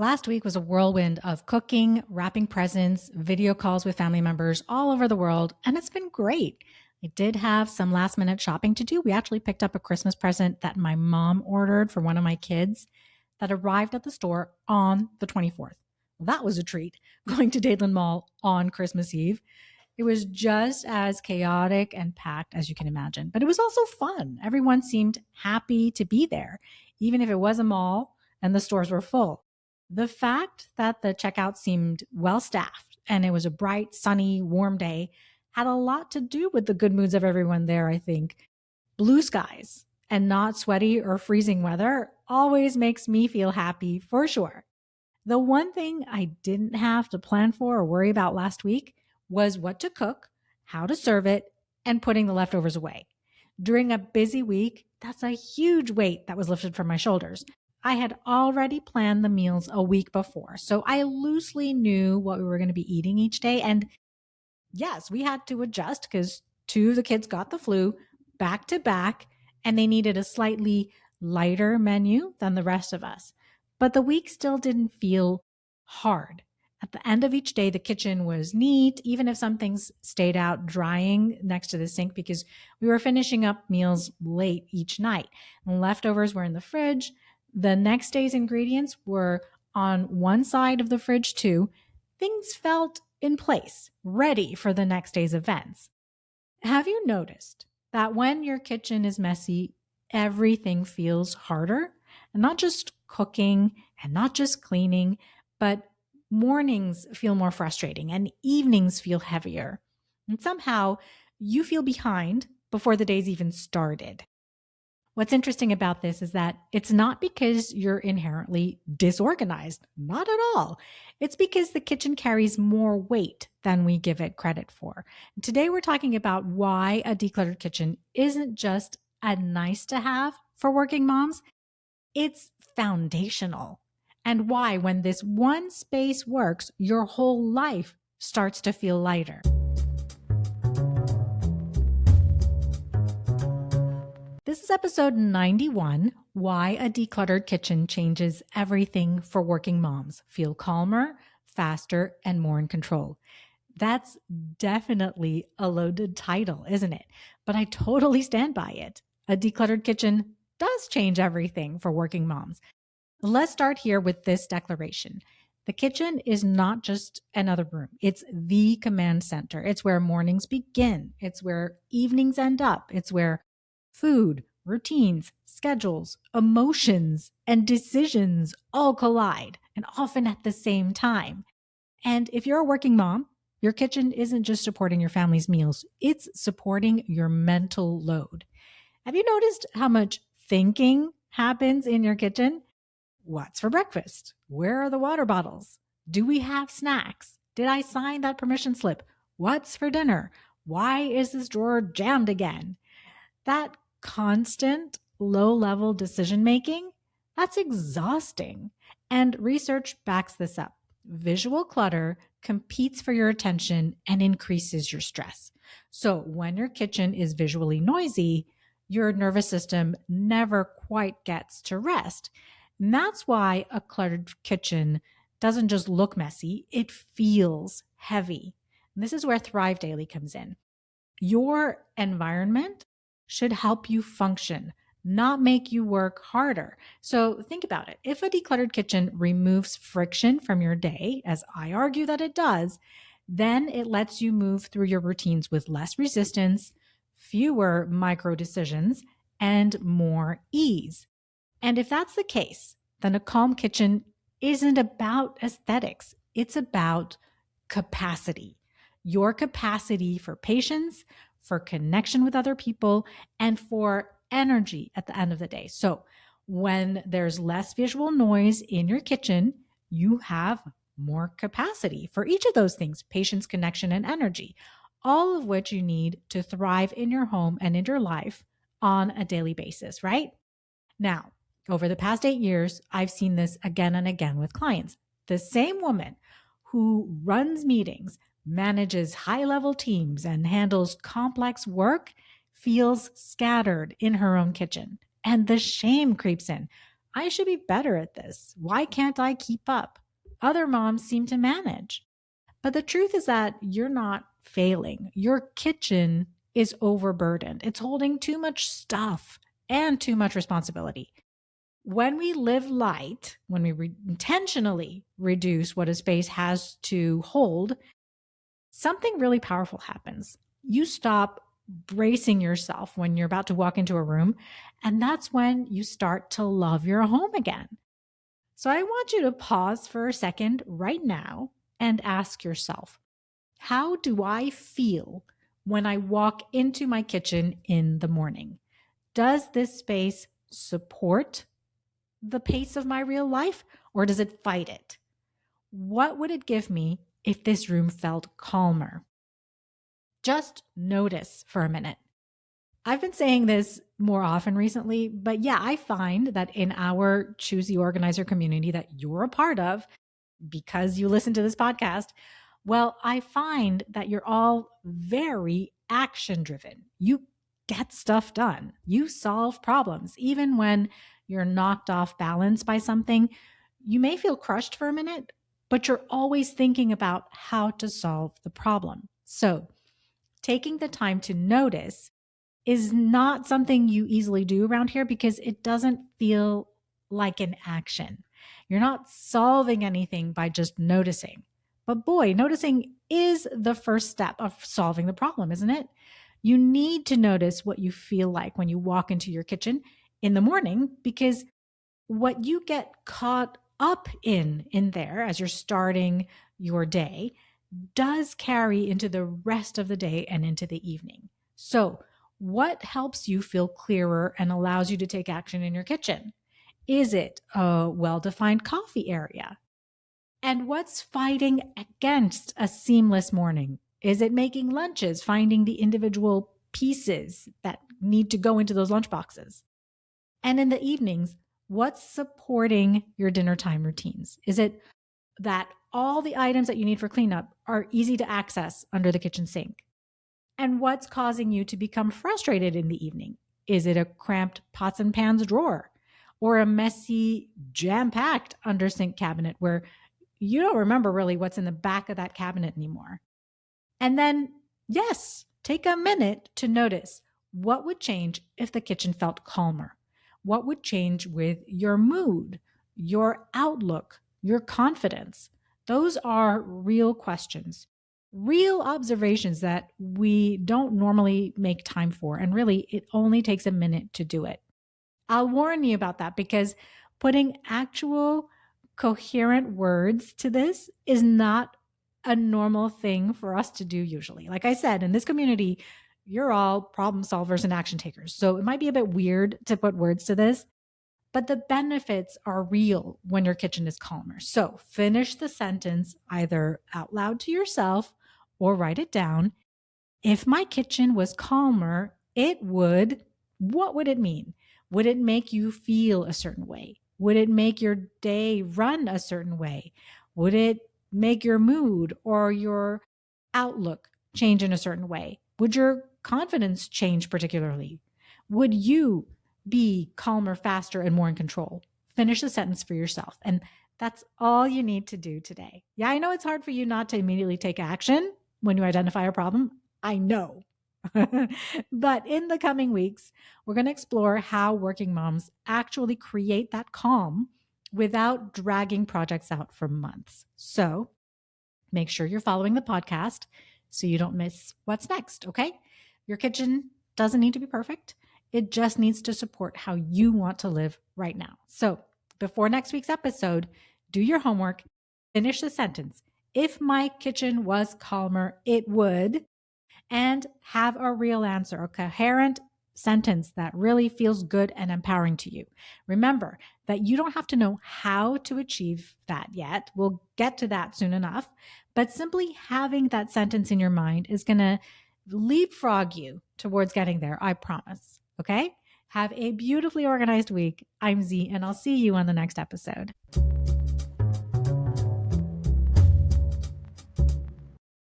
Last week was a whirlwind of cooking, wrapping presents, video calls with family members all over the world, and it's been great. I did have some last minute shopping to do. We actually picked up a Christmas present that my mom ordered for one of my kids that arrived at the store on the 24th. Well, that was a treat, going to Dadeland Mall on Christmas Eve. It was just as chaotic and packed as you can imagine, but it was also fun. Everyone seemed happy to be there, even if it was a mall and the stores were full. The fact that the checkout seemed well staffed and it was a bright, sunny, warm day had a lot to do with the good moods of everyone there, I think. Blue skies and not sweaty or freezing weather always makes me feel happy for sure. The one thing I didn't have to plan for or worry about last week was what to cook, how to serve it, and putting the leftovers away. During a busy week, that's a huge weight that was lifted from my shoulders. I had already planned the meals a week before, so I loosely knew what we were going to be eating each day. And yes, we had to adjust because two of the kids got the flu back to back, and they needed a slightly lighter menu than the rest of us. But the week still didn't feel hard. At the end of each day, the kitchen was neat, even if some things stayed out drying next to the sink because we were finishing up meals late each night. And leftovers were in the fridge. The next day's ingredients were on one side of the fridge, too. Things felt in place, ready for the next day's events. Have you noticed that when your kitchen is messy, everything feels harder? And not just cooking and not just cleaning, but mornings feel more frustrating and evenings feel heavier. And somehow you feel behind before the day's even started. What's interesting about this is that it's not because you're inherently disorganized, not at all. It's because the kitchen carries more weight than we give it credit for. And today we're talking about why a decluttered kitchen isn't just a nice to have for working moms, it's foundational. And why, when this one space works, your whole life starts to feel lighter. This is episode 91, Why a Decluttered Kitchen Changes Everything for Working Moms. Feel calmer, faster, and more in control. That's definitely a loaded title, isn't it? But I totally stand by it. A decluttered kitchen does change everything for working moms. Let's start here with this declaration. The kitchen is not just another room. It's the command center. It's where mornings begin. It's where evenings end up. It's where food, routines, schedules, emotions, and decisions all collide, and often at the same time. And if you're a working mom, your kitchen isn't just supporting your family's meals, it's supporting your mental load. Have you noticed how much thinking happens in your kitchen? What's for breakfast? Where are the water bottles? Do we have snacks? Did I sign that permission slip? What's for dinner? Why is this drawer jammed again? That constant low-level decision making, that's exhausting. And research backs this up. Visual clutter competes for your attention and increases your stress. So when your kitchen is visually noisy, your nervous system never quite gets to rest. And that's why a cluttered kitchen doesn't just look messy, it feels heavy. And this is where Thrive Daily comes in. Your environment should help you function, not make you work harder. So think about it. If a decluttered kitchen removes friction from your day, as I argue that it does, then it lets you move through your routines with less resistance, fewer micro decisions, and more ease. And if that's the case, then a calm kitchen isn't about aesthetics. It's about capacity. Your capacity for patience, for connection with other people, and for energy at the end of the day. So when there's less visual noise in your kitchen, you have more capacity for each of those things: patience, connection, and energy, all of which you need to thrive in your home and in your life on a daily basis, right? Now, over the past 8 years, I've seen this again and again with clients. The same woman who runs meetings, manages high-level teams, and handles complex work feels scattered in her own kitchen. And the shame creeps in. I should be better at this. Why can't I keep up? Other moms seem to manage. But the truth is that you're not failing. Your kitchen is overburdened, it's holding too much stuff and too much responsibility. When we live light, when we intentionally reduce what a space has to hold, something really powerful happens. You stop bracing yourself when you're about to walk into a room, and that's when you start to love your home again. So I want you to pause for a second right now and ask yourself, how do I feel when I walk into my kitchen in the morning? Does this space support the pace of my real life, or does it fight it? What would it give me if this room felt calmer? Just notice for a minute. I've been saying this more often recently, but yeah, I find that in our Choose the Organizer community that you're a part of, because you listen to this podcast, well, I find that you're all very action driven. You get stuff done, you solve problems. Even when you're knocked off balance by something, you may feel crushed for a minute, but you're always thinking about how to solve the problem. So, taking the time to notice is not something you easily do around here because it doesn't feel like an action. You're not solving anything by just noticing. But boy, noticing is the first step of solving the problem, isn't it? You need to notice what you feel like when you walk into your kitchen in the morning, because what you get caught up in there as you're starting your day does carry into the rest of the day and into the evening. So, what helps you feel clearer and allows you to take action in your kitchen? Is it a well defined coffee area? And what's fighting against a seamless morning? Is it making lunches, finding the individual pieces that need to go into those lunch boxes? And in the evenings, what's supporting your dinner time routines? Is it that all the items that you need for cleanup are easy to access under the kitchen sink? And what's causing you to become frustrated in the evening? Is it a cramped pots and pans drawer or a messy, jam packed under sink cabinet where you don't remember really what's in the back of that cabinet anymore? And then, yes, take a minute to notice what would change if the kitchen felt calmer. What would change with your mood, your outlook, your confidence? Those are real questions, real observations that we don't normally make time for. And really, it only takes a minute to do it. I'll warn you about that because putting actual coherent words to this is not a normal thing for us to do usually. Like I said, in this community, you're all problem solvers and action takers. So it might be a bit weird to put words to this, but the benefits are real when your kitchen is calmer. So finish the sentence either out loud to yourself or write it down. If my kitchen was calmer, it would, what would it mean? Would it make you feel a certain way? Would it make your day run a certain way? Would it make your mood or your outlook change in a certain way? Would your confidence change particularly? Would you be calmer, faster, and more in control? Finish the sentence for yourself. And that's all you need to do today. Yeah, I know it's hard for you not to immediately take action when you identify a problem. I know. But in the coming weeks, we're going to explore how working moms actually create that calm without dragging projects out for months. So make sure you're following the podcast so you don't miss what's next, okay? Your kitchen doesn't need to be perfect. It just needs to support how you want to live right now. So before next week's episode, do your homework, finish the sentence. If my kitchen was calmer, it would, and have a real answer, a coherent sentence that really feels good and empowering to you. Remember that you don't have to know how to achieve that yet. We'll get to that soon enough. But simply having that sentence in your mind is going to leapfrog you towards getting there, I promise. Okay? Have a beautifully organized week. I'm Z, and I'll see you on the next episode.